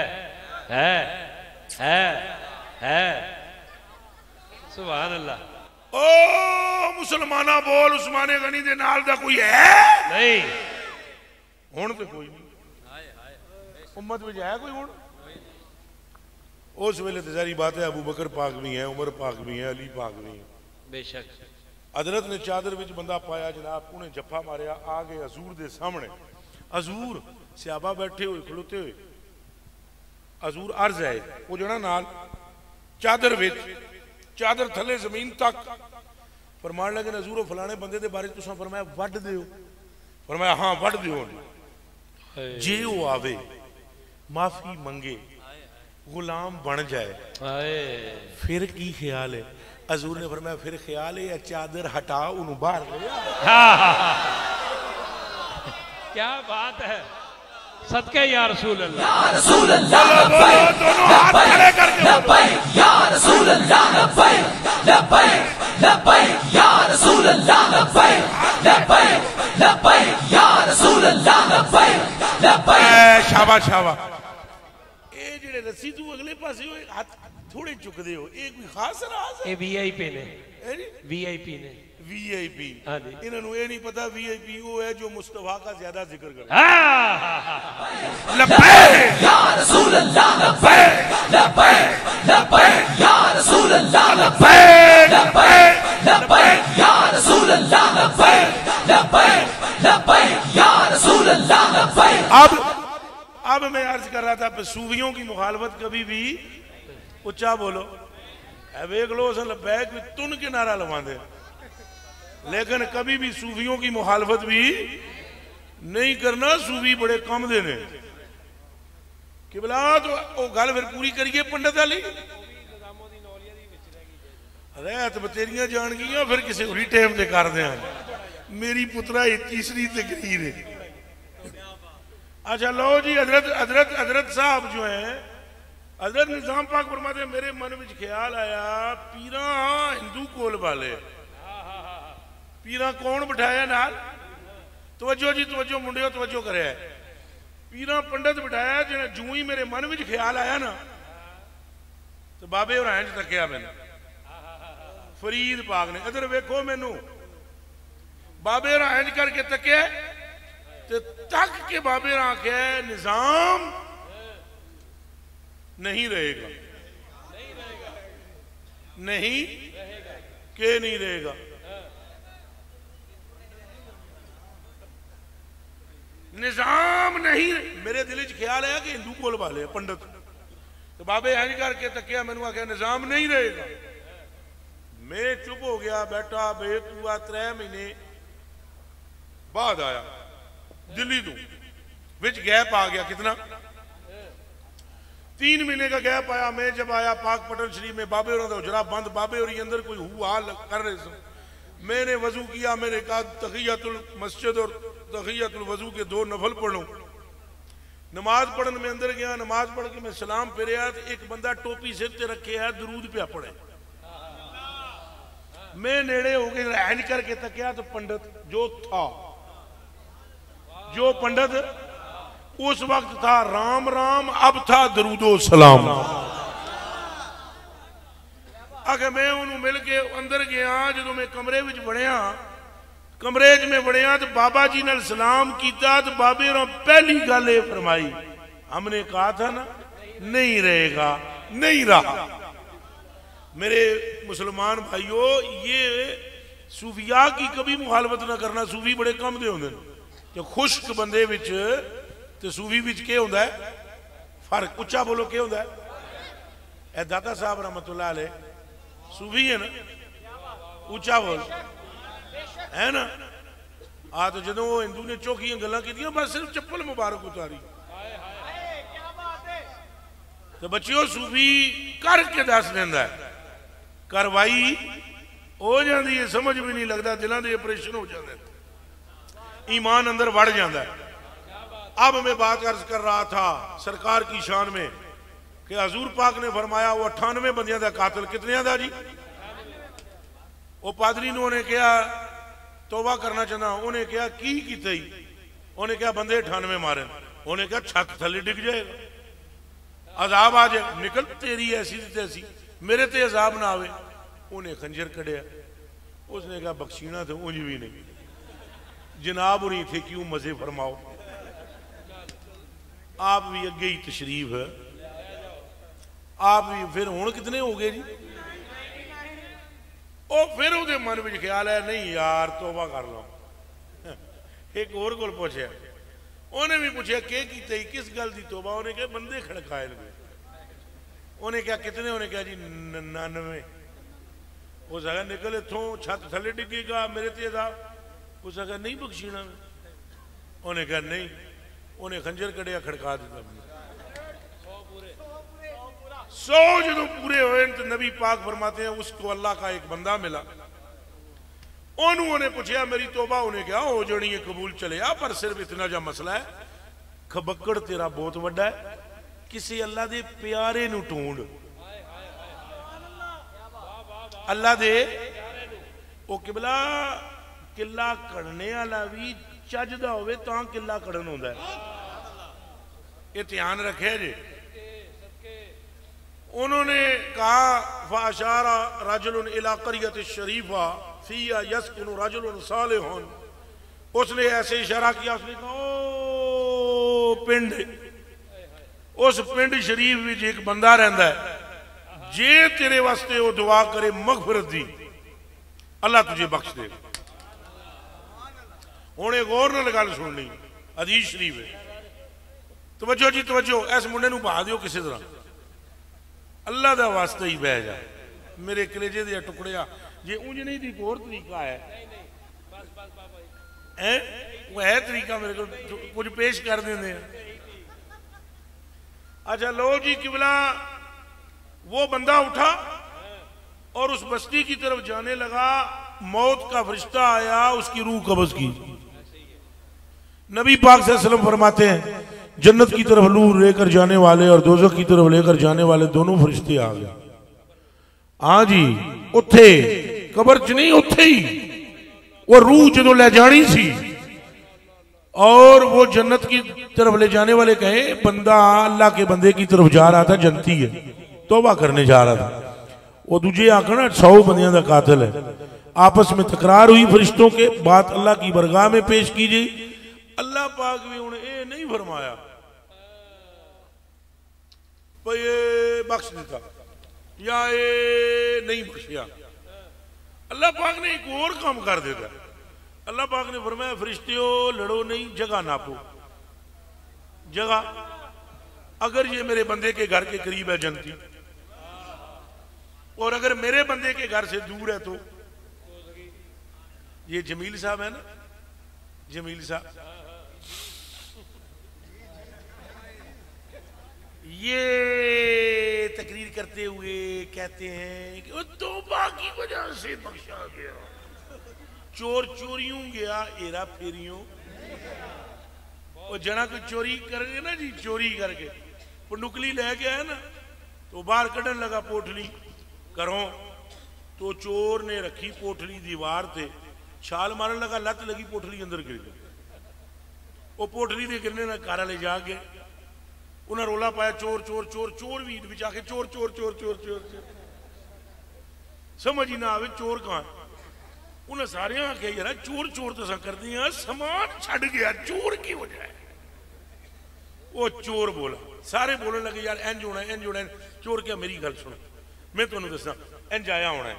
है सुभान अल्लाह। ओ मुसलमाना बोल उस्मान गनी दे नाल दा कोई है नहीं, हुण तो कोई नहीं, उम्मत में है कोई हुण? उस वेले तो सारी बात है अबू बकर पाक भी है, उमर पाक भी है, अली पाक भी है, बेशक। हजरत ने चादर विच बंदा पाया जनाब, उन्हें जफ्फा मारिया, आ गए हजूर दे सामने। हजूर सहाबा बैठे हुए खलोते हुए, हजूर अर्ज है वो जो ना नाल चादर विच, चादर थले जमीन तक, फरमान लगे हजूर फलाने बंदे दे बारे तुसां फरमाया वड दिओ, फरमाया हाँ वड दिओ, जे वो आवे माफी मंगे गुलाम बन जाए फिर की ख्याल है? हजूर ने फरमाया फिर ख्याल है चादर हटा उन्हें बाहर ले आ। क्या बात है, सदके या रसूल अल्लाह। या रसूल अल्लाह लब्बैक लब्बैक लब्बैक या रसूल अल्लाह लब्बैक लब्बैक लब्बैक या रसूल अल्लाह लब्बैक लब्बैक लब्बैक या रसूल अल्लाह लब्बैक लब्बैक। शाबाश शाबाश। ये जेड़े रस्सी तू अगले पासे हो हाथ थोड़े चुकदे हो, एक भी खास राज है? ये वीआईपी ने, वीआईपी ने, वीआईपी। हाँ जी, इन्होंने ये नहीं पता वीआईपी वो है जो मुस्तफा का ज्यादा जिक्र करे। लब्बैक या रसूल अल्लाह लब्बैक लब्बैक लब्बैक या रसूल अल्लाह लब्बैक लब्बैक लब्बैक या रसूल अल्लाह लब्बैक लब्बैक लब्बैक या रसूल अल्लाह लब्बैक। अब मैं अर्ज कर रहा था सूफियों की मुखालफत कभी भी उच्चा बोलो, वेख लो लब्बैक भी तुन के नारा लवांदे, लेकिन कभी भी सूफियों की मुखालफत भी नहीं करना। सूफी बड़े कम दे ने कि बला तो वो गल फिर पूरी करिए पंडित अली। ਰਹਿਤ ਬਤੇਰੀਆਂ ਜਾਣ ਗਈਆਂ फिर किसी होरी टाइम से कर दें मेरी पुत्रा ये तीसरी तकरीर है। अच्छा लो जी हजरत हजरत हजरत साहब जो है हजरत निजाम पाक फरमाते मेरे मन में ख्याल आया पीरा हिंदू कोल वाले पीरा कौन बिठाया नाल तवज्जो जी तवज्जो मुंडियो तवज्जो करे पीरा पंडित बिठाया जिन्हें जू ही मेरे मन में ख्याल आया ना तो बाबे और इंज तकिया मैंने फरीद पाक ने इधर वेखो मैनू बाबे और इंज करके तकिया तो तक के बाबे आख्या निजाम नहीं रहेगा नहीं के नहीं रहेगा निजाम नहीं मेरे दिल च ख्याल है कि हिंदू कोल वाले पंडित तो बाबे इंज करके तकिया मैनू आख्या निजाम नहीं रहेगा मैं चुप हो गया बैठा बेतुआ 3 महीने बाद आया दिल्ली तो विच गैप आ गया कितना 3 महीने का गैप आया मैं जब आया पाक पटन शरीफ में बाबे और हुजरा बंद बाबे और अंदर कोई हुआ कर रहे थे मैंने वजू किया मैंने कहा तहियतुल मस्जिद और तहियतुल वजू के 2 नफल पढ़ो नमाज पढ़ने में अंदर गया नमाज पढ़ के मैं सलाम फेरिया तो एक बंदा टोपी सिर ते रखे है दरूद पे पढ़े मैं नेड़े हो गए इंज करके तकिया तो पंडित जो पंडित उस वक्त था राम राम अब था दरूदो सलाम अगर मैं उन्होंने मिल के अंदर गया जो मैं कमरे में बढ़िया कमरे में बढ़िया तो बाबा जी ने सलाम किया तो बाबे ने पहली गल ये फरमाई हमने कहा था ना नहीं रहेगा नहीं रहा। मेरे मुसलमान भाइयों ये सूफिया की कभी मुखालफत ना करना सूफी बड़े कम दे होंगे जो खुश्क बंदे विच ते सूफी विच के होंदा है फर्क उच्चा बोलो के होंदा है ए दाता साहब रहमतुल्लाह अलैह सूफी है ना उच्चा बोल है ना आ तो जो हिंदू ने चौखियां गल्लां कीतियां बस सिर्फ चप्पल मुबारक उतारी तो बच्चियों सूफी करके दस देंदा है कार्रवाई हो जाती है समझ भी नहीं लगता दिलों के ऑपरेशन हो जाते ईमान अंदर बढ़ जाता है। अब मैं बात अर्ज कर रहा था सरकार की शान में कि हजूर पाक ने फरमाया वो 98 बंदियां का कातिल कितने का जी वो पादरी ने उन्हें कहा तौबा करना चाहता उन्हें कहा की कीता ही उन्हें कहा बंदे 98 मारे उन्हें कहा छत थले डिग जाएगा अजाब आ जाए निकल तेरी ऐसी तैसी मेरे ते अजाब ना आवे उन्हें खंजर कढ़िया उसने कहा बख्शीना तो उंज भी नहीं जनाब और थे क्यों मजे फरमाओ आप भी अगे ही तशरीफ है आप भी फिर हुण कितने हो गए जी ओ फिर उहदे मन में ख्याल है नहीं यार तौबा कर लो एक होर कोल पूछया उन्हें भी पूछा के कीता ही किस गल दी तौबा उन्हें कहा बंदे खड़काए लगे उन्हें क्या कितने उन्हें क्या जी 99 उस अगर निकल इथों छत थले डिगेगा मेरे ते उस अगर नहीं बख्शीना उन्हें कहा नहीं उन्हें खंजर कड़िया खड़का दिता 100 जो पूरे हुए तो नबी पाक फरमाते हैं उसको अल्लाह का एक बंदा मिला उन्होंने पूछा मेरी तौबा उन्हें क्या हो जानी है कबूल चले आ पर सिर्फ इतना जा मसला है खबक्कड़ तेरा बहुत बड़ा है किसी अल्लाह दे प्यारे नू ढूंढ अल्लाह दे ओ किबला किला कड़ने वाला भी चजदा होवे तां किला कड़न होंदा है ये ध्यान रखे जी। उन्होंने कहा फाशारा रजुलन इला करियत शरीफा फिया यस्कुनु रजुलन सालिहुन उसने ऐसे इशारा किया उसने कहा ओ पिंड उस पिंड शरीफ में एक बंदा रहता है जे तेरे वास्ते वो दुआ करे मगफिरत दी अल्लाह तुझे बख्श दे। हुण एक और नाल गल सुननी हदीस शरीफ है तवज्जो जी तवज्जो इस मुंडे नूं बहा दिओ किसी तरह अल्लाह का वास्ता ही बह जा मेरे कलेजे दे टुकड़िया जे उंज नहीं दी होर तरीका है वो है तरीका मेरे को कुछ पेश कर देंगे। अच्छा लो जी किबला वो बंदा उठा और उस बस्ती की तरफ जाने लगा, मौत का फरिश्ता आया, उसकी रूह कब्ज की। नबी पाक सल्लल्लाहु अलैहि वसल्लम फरमाते हैं जन्नत की तरफ रूह लेकर जाने वाले और दोज़ख की तरफ लेकर जाने वाले दोनों फरिश्ते आ गए। हाँ जी, उत्थे कबर च नहीं, उत्थे ही वो रूह जो ले जानी सी, और वो जन्नत की तरफ ले जाने वाले कहे बंदा अल्लाह के बंदे की तरफ जा रहा था, जनती है, तौबा करने जा रहा था। वो दूजे आखना 100 बंदियां का कातिल है। आपस में तकरार हुई फरिश्तों के, बात अल्लाह की बरगाह में पेश की गई। अल्लाह पाक भी उन्हें ये नहीं फरमाया भाई ये बख्श देता या ये नहीं बख्शिया, अल्लाह पाक ने एक और काम कर देता। अल्लाह पाक ने फरमाया फरिश्तियों लड़ो नहीं, जगह नापो। जगह अगर ये मेरे बंदे के घर के करीब है जनती, और अगर मेरे बंदे के घर से दूर है तो ये जमील साहब है ना, जमील साहब, ये तकरीर करते हुए कहते हैं कि वो तौबा की वजह से बख्शा गया, चोर चोरियों गया एरा फेरियों। वो जना कोई चोरी करके ना जी, चोरी करके पंडुकली ले गया है ना, तो बाहर कढ़न लगा पोटली करो, तो चोर ने रखी पोटली दीवार से, छाल मारन लगा, लत लगी, पोटली अंदर गिर गई। वो पोटली दे गिरने ना कारा ले जाके उन्हें रोला पाया चोर चोर चोर चोर भी बिचा के चोर चोर चोर चोर चोर चोर, समझ ही ना आवे चोर कहां। उन्हें सारे आखे यार चोर चोर तो कर दिया, समान छड़ गया चोर की वजह है। वो चोर बोला, सारे बोलने लगे यार इंज होना इंज होना। चोर क्या मेरी गल सुनो, मैं तुहानू दसना, इंज आया होना है,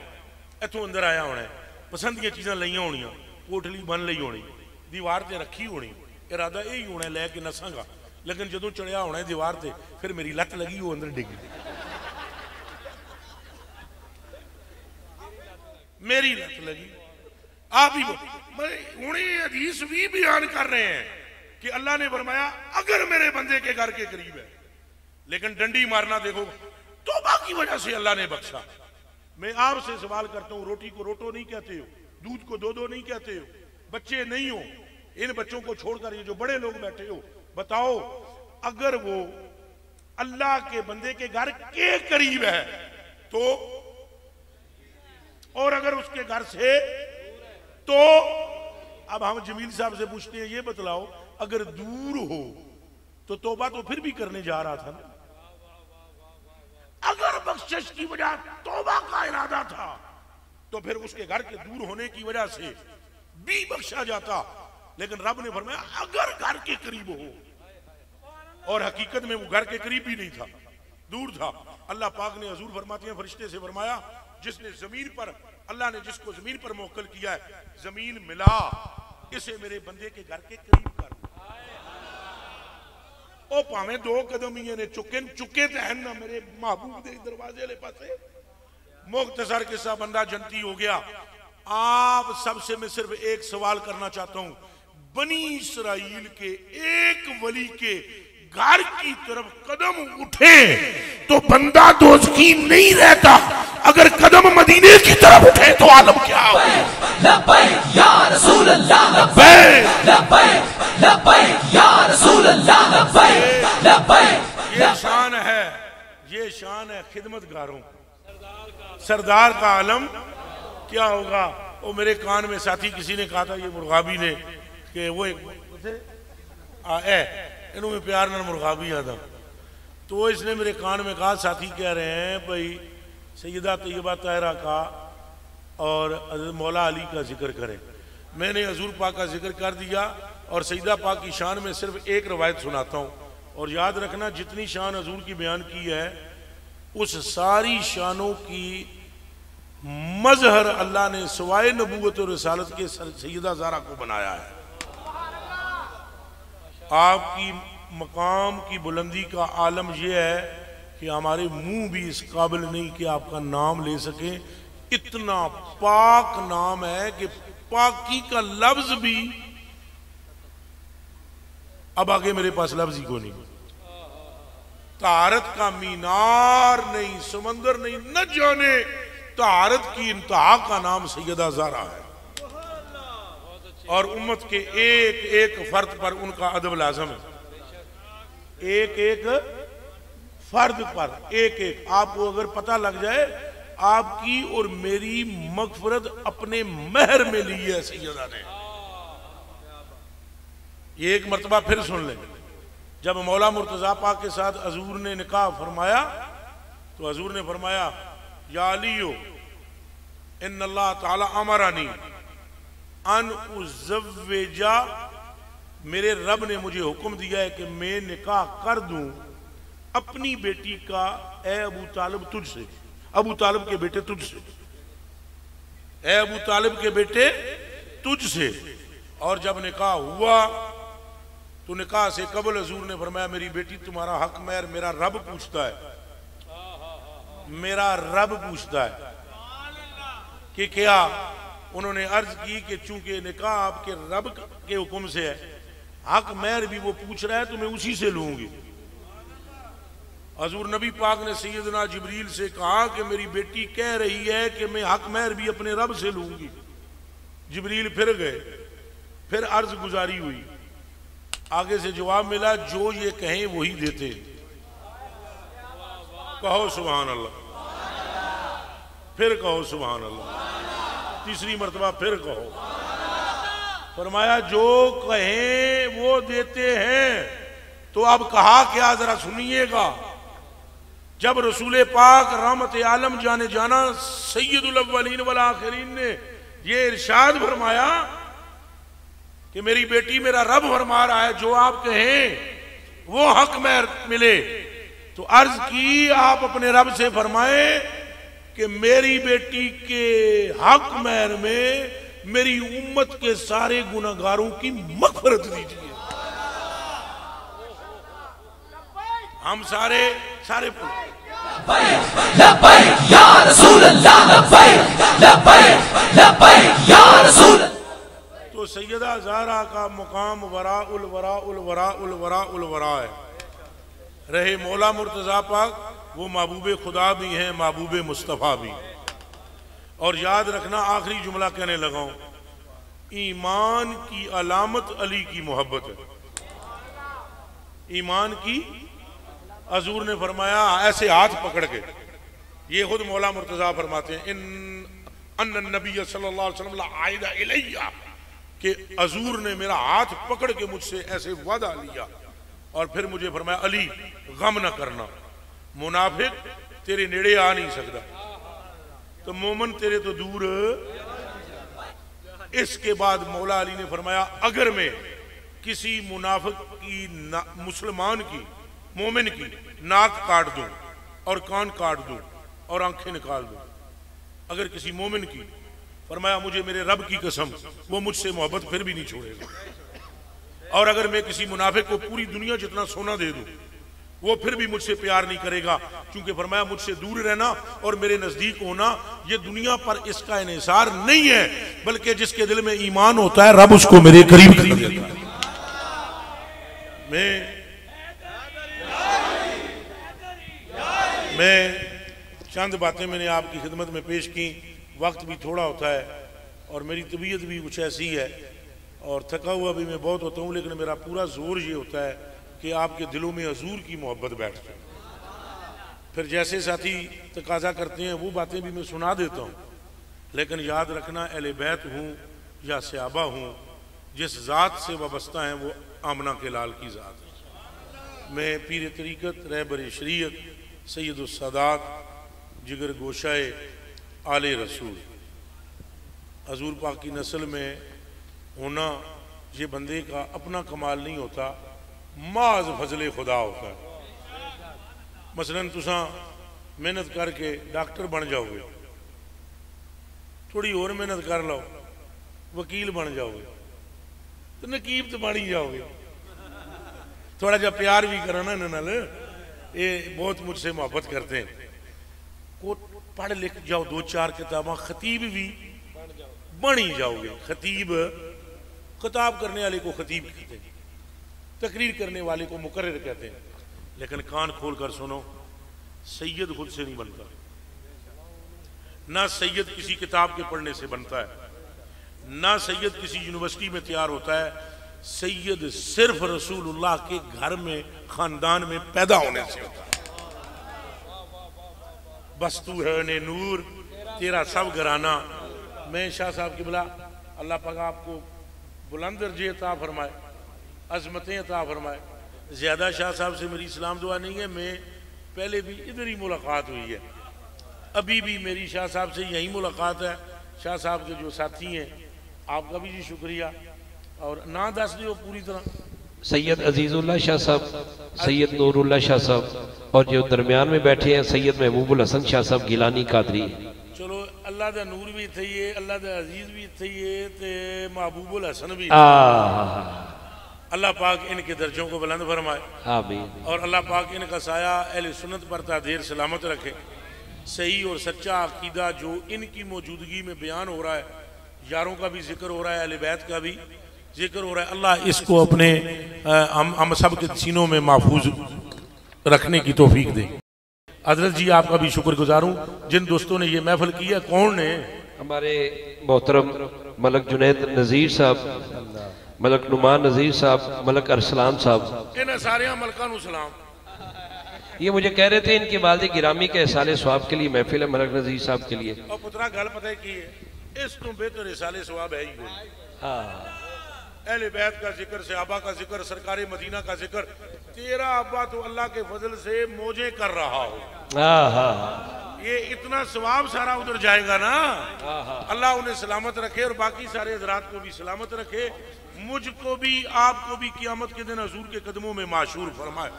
इथों अंदर आया होना है, पसंद की चीज़ां लईयां होनियां, पोटली बन लई होनी, दीवार से रखी होनी, इरादा यही होना लैके नसांगा, लेकिन जो चढ़िया होना है दीवार से, फिर मेरी लत लगी वो अंदर डिगी, मेरी लत लगी। आप ही उन्हें हदीस भी बयान कर रहे हैं कि अल्लाह ने फरमाया अगर मेरे बंदे के घर के करीब है, लेकिन डंडी मारना देखो तौबा की वजह से अल्लाह ने बख्शा। मैं आपसे सवाल करता हूं, रोटी को रोटो नहीं कहते हो, दूध को दो दो नहीं कहते हो, बच्चे नहीं हो, इन बच्चों को छोड़कर ये जो बड़े लोग बैठे हो, बताओ अगर वो अल्लाह के बंदे के घर के करीब है तो, और अगर उसके घर से तो, अब हम जमील साहब से पूछते हैं ये बतलाओ अगर दूर हो तो तौबा तो फिर भी करने जा रहा था ना। अगर बख्शिश की वजह तौबा का इरादा था तो फिर उसके घर के दूर होने की वजह से भी बख्शा जाता, लेकिन रब ने फरमाया अगर घर के करीब हो, और हकीकत में वो घर के करीब भी नहीं था, दूर था। अल्लाह पाक ने हुजूर फरमाते हैं फरिश्ते से फरमाया जिसने जमीन पर, अल्लाह ने जिसको जमीन पर मोकल किया है, जमीन मिला इसे मेरे बंदे के घर के करीब कर। ओ भावे 2 कदम ही ने चुके तो है ना मेरे महबूब के दरवाजे ले पासे। मुख्तसर किस्सा, बंदा जनती हो गया। आप सबसे मैं सिर्फ एक सवाल करना चाहता हूं, बनी इसराइल के एक वली के घर की तरफ कदम उठे तो बंदा दोज़खी नहीं रहता, अगर कदम मदीने की तरफ उठे तो आलम क्या हो। लब्बैक या रसूल अल्लाह, लब्बैक लब्बैक लब्बैक या रसूल अल्लाह, लब्बैक लब्बैक। ये शान है, ये शान है खिदमतगारों, सरदार का आलम क्या होगा। वो मेरे कान में साथी किसी ने कहा था, ये मुर्गाबी ने, कि वो इन्हों में प्यार न मुर्गाबी आदम, तो इसने मेरे कान में कहा साथी कह रहे हैं भाई सैयदा तैयबा ताहिरा का और हज़रत मौला अली का जिक्र करें। मैंने हजूर पाक का जिक्र कर दिया और सैयदा पाक की शान में सिर्फ एक रवायत सुनाता हूँ, और याद रखना जितनी शान हजूर की बयान की है उस सारी शानों की मजहर अल्लाह ने सवाए नबूवत और रिसालत के सैयदा ज़ारा को बनाया है। आपकी मकाम की बुलंदी का आलम यह है कि हमारे मुंह भी इस काबिल नहीं कि आपका नाम ले सके। इतना पाक नाम है कि पाकी का लफ्ज भी, अब आगे मेरे पास लफ्ज ही को नहीं, तारत का मीनार नहीं, समंदर नहीं, न जाने तहारत की इंतहा का नाम सैयदा ज़हरा है और उम्मत के एक एक फर्द पर उनका अदब लाजम है। एक एक फर्द पर एक एक आपको अगर पता लग जाए आपकी और मेरी मगफरत अपने महर में ली है सैयदा ने। ये एक मर्तबा फिर सुन लें। जब मौला मुर्तजा पाक के साथ हजूर ने निकाह फरमाया तो हजूर ने फरमाया या अलियो इन्नल्लाह ताला अमरानी अन उज़व्विजा, मेरे रब ने मुझे हुक्म दिया है कि मैं निकाह कर दूं अपनी बेटी का ए अबू तालिब तुझसे, अबू तालिब के बेटे तुझसे, ए अबू तालिब के बेटे तुझसे। और जब निकाह हुआ तो निकाह से कबल हजूर ने फरमाया मेरी बेटी तुम्हारा हक महर मेरा रब पूछता है, मेरा रब पूछता है कि क्या। उन्होंने अर्ज की कि चूंकि निकाह आपके रब के हुक्म से है, हक महर भी वो पूछ रहा है तो मैं उसी से लूंगी। हजूर नबी पाक ने सैयदना जिब्रील से कहा कि मेरी बेटी कह रही है कि मैं हक महर भी अपने रब से लूंगी। जिब्रील फिर गए, फिर अर्ज गुजारी हुई, आगे से जवाब मिला जो ये कहें वही देते। कहो सुभान अल्लाह, फिर कहो सुभान अल्लाह, तीसरी मर्तबा फिर कहो। फरमाया जो कहें वो देते हैं। तो अब कहा क्या जरा सुनिएगा। जब रसूल पाक रहमत आलम जाने जाना सैयदुल अव्वलीन वल आखिरीन ने ये इरशाद फरमाया कि मेरी बेटी मेरा रब फरमा रहा है जो आप कहें वो हक महर मिले, तो अर्ज की आप अपने रब से फरमाएं कि मेरी बेटी के हक महर में मेरी उम्मत के सारे गुनाहगारों की मग़फ़िरत दीजिए। हम सारे लब्बैक या रसूल अल्लाह, लब्बैक लब्बैक लब्बैक या रसूल। तो सैयदा ज़हरा का मुकाम वरा उल वरा उल वरा उल वरा उल वरा है। रहे मौला मुर्तज़ा पाक वो महबूब खुदा भी हैं, महबूब मुस्तफ़ा भी। और याद रखना आखिरी जुमला कहने लगाऊं, ईमान की अलामत अली की मोहब्बत है। ईमान की हजूर ने फरमाया ऐसे हाथ पकड़ के, ये खुद मौला मुर्तज़ा फरमाते हैं इन नबी सल्लल्लाहु अलैहि वसल्लम आइदा इलैया कि हजूर ने मेरा हाथ पकड़ के मुझसे ऐसे वादा लिया और फिर मुझे फरमाया अली गम न करना, मुनाफिक तेरे नेड़े आ नहीं सकता, तो मोमन तेरे तो दूर। इसके बाद मौला अली ने फरमाया अगर मैं किसी मुनाफिक की मुसलमान की मोमिन की नाक काट दूं और कान काट दूं और आंखें निकाल दूं, अगर किसी मोमिन की, फरमाया मुझे मेरे रब की कसम वो मुझसे मोहब्बत फिर भी नहीं छोड़ेगा। और अगर मैं किसी मुनाफिक को पूरी दुनिया जितना सोना दे दूं वो फिर भी मुझसे प्यार नहीं करेगा, क्योंकि फरमाया मुझसे दूर रहना और मेरे नजदीक होना ये दुनिया पर इसका इन्हिसार नहीं है, बल्कि जिसके दिल में ईमान होता है रब उसको मेरे करीब कर देता है। मैं चंद बातें मैंने आपकी खिदमत में पेश की, वक्त भी थोड़ा होता है और मेरी तबीयत भी कुछ ऐसी है और थका हुआ भी मैं बहुत होता हूँ, लेकिन मेरा पूरा जोर ये होता है कि आपके दिलों में हजूर की मोहब्बत बैठ जाए। फिर जैसे साथी तकाजा करते हैं वो बातें भी मैं सुना देता हूँ, लेकिन याद रखना अहले बैत हूँ या सहाबा हूँ, जिस ज़ात से वाबस्ता हैं वो आमना के लाल की ज़ात है। मैं पीर तरीक़त रहबर शरीयत सैयदुस सादात जिगर गोशाए आले रसूल हजूर पाक की नस्ल में होना ये बंदे का अपना कमाल नहीं होता, माज फजले खुदा होता है। मसलन तुसा मेहनत करके डॉक्टर बन जाओगे, थोड़ी और मेहनत कर लो वकील बन जाओगे, तो नकीब तो बन ही जाओगे। थोड़ा जा प्यार भी करो ना इन्हां नाल, ये बहुत मुझसे मोहब्बत करते हैं। को पढ़ लिख जाओ दो चार किताबा, खतीब भी बन ही जाओगे। खतीब खिताब करने वाले को खतीब कहते हैं, तकरीर करने वाले को मुकर्रिर कहते हैं। लेकिन कान खोल कर सुनो, सैयद खुद से नहीं बनता, ना सैयद किसी किताब के पढ़ने से बनता है, ना सैयद किसी यूनिवर्सिटी में तैयार होता है। सैयद सिर्फ रसूलुल्लाह के घर में, खानदान में पैदा होने से होता है। बस तू है ने नूर, तेरा सब घराना। मैं शाह साहब की बुला, अल्लाह पाक आपको बुलंद दर्जे अता फरमाए, अजमतें अता फरमाए। ज़्यादा शाह साहब से मेरी सलाम दुआ नहीं है, मैं पहले भी इधर ही मुलाकात हुई है, अभी भी मेरी शाह साहब से यही मुलाकात है। शाह साहब के जो साथी हैं, आपका भी जी शुक्रिया। और ना दस दियो पूरी तरह। सैयद अजीजुल्लाह शाह साहब, सैयद नूरुल्लाह शाह साहब, और जो दरमियान में बैठे हैं सैयद महबूबुल हसन शाह साहब गिलानी कादरी। चलो अल्लाह दा नूर भी इत्थे ही है, अल्लाह दा अजीज भी इत्थे ही है, ते महबूबुल हसन भी। अल्लाह पाक इनके दर्जों को बुलंद फरमाए, आमीन। और अल्लाह पाक इनका साया अहले सुन्नत पर तादेर सलामत रखे। सही और सच्चा अकीदा जो इनकी मौजूदगी में बयान हो रहा है, यारों का भी जिक्र हो रहा है, अहले बैत का भी जिक्र हो रहा है, अल्लाह इसको अपने हम सब के सीनों में महफूज रखने की तौफीक दे। हजरत जी आपका भी शुक्रगुजार हूँ, जिन दोस्तों ने ये महफिल की है। कौन ने? हमारे मोहतरम मलक जुनैद नज़ीर साहब, मलक नुमान नज़ीर साहब, मलक अरसलान साहब, इन सारे मलका नू सलाम। ये मुझे कह रहे थे इनके वालिद गिरामी के इसाले सवाब के लिए महफिल है, मलक नज़ीर साहब के लिए। और पुत्रा गल पता है की है, इस तो बेहतर इसाले सवाब है ही कोई। हाँ, अहले बैत का जिक्र, सहाबा का जिक्र, सरकारे मदीना का जिक्र। तेरा अब्बा तो अल्लाह के फजल से मौजे कर रहा हो, ये इतना सवाब सारा उधर जाएगा ना। अल्लाह उन्हें सलामत रखे और बाकी सारे हजरात को भी सलामत रखे, मुझको भी आपको भी क़यामत के दिन हजूर के कदमों में माशूर फरमाए।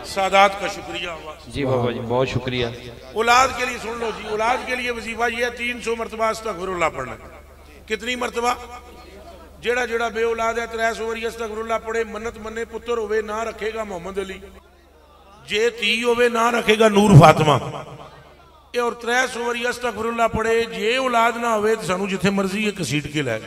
सादात का शुक्रिया जी बाबा जी, बहुत शुक्रिया। औलाद के लिए सुन लो जी, औलाद के लिए वजीफा ये 300 मरतबा अस्तगफिरुल्लाह पढ़ना। कितनी मरतबा? जेड़ा जेड़ा बे औलाद है 300 वारी अस्तगफिरुल्लाह पढ़े, मन्नत मन्ने, पुत्र होवे ना रखेगा मोहम्मद अली, जे धी होवे ना रखेगा नूर फातिमा। और 300 वारी अस्तगफिरुल्लाह पढ़े, जे औलाद ना होवे तो सानू जिथे मर्जी है घसीट के लै।